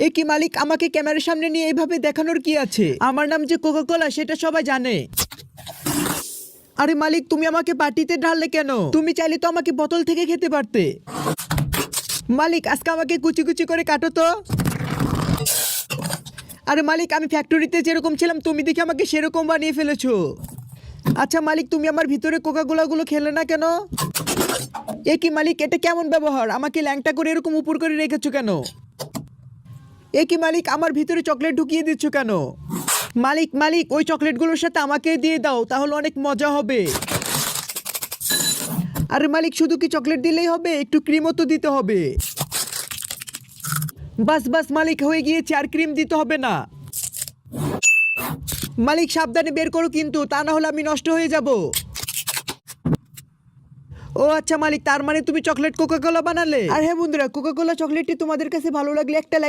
এ কি মালিক, আমাকে ক্যামেরার সামনে নিয়ে এইভাবে দেখানোর কি আছে? আমার নাম যে কোকা কোলা সেটা সবাই জানে। আরে মালিক, তুমি আমাকে পার্টিতে ঢাললে কেন? তুমি চাইলে তো আমাকে বোতল থেকে খেতে পারতে। মালিক, আজকে আমাকে কুচি কুচি করে কাটো তো। আরে মালিক, আমি ফ্যাক্টরিতে যেরকম ছিলাম তুমি দেখে আমাকে সেরকম বানিয়ে ফেলেছো। আচ্ছা মালিক, তুমি আমার ভিতরে কোকা কোলাগুলো খেলে না কেন? এ কি মালিক, এটা কেমন ব্যবহার? আমাকে ল্যাংটা করে এরকম উপর করে রেখেছো কেন? এ কি মালিক, আমার ভিতরে চকলেট ঢুকিয়ে দিচ্ছ কেন? মালিক মালিক, ওই চকলেটগুলোর সাথে আমাকে দিয়ে দাও, তাহলে অনেক মজা হবে। আরে মালিক, শুধু কি চকলেট দিলেই হবে? একটু ক্রিমও তো দিতে হবে। বাস বাস মালিক, হয়ে গিয়েছে, আর ক্রিম দিতে হবে না। মালিক সাবধানে বের করো কিন্তু, তা না হলে আমি নষ্ট হয়ে যাব। ও আচ্ছা মালিক, তার মানে তুমি চকলেট কোকা কোলা বানালে। আর হ্যাঁ বন্ধুরা, কোকা কোলা চকলেটটি তোমাদের কাছে ভালো লাগলে একটা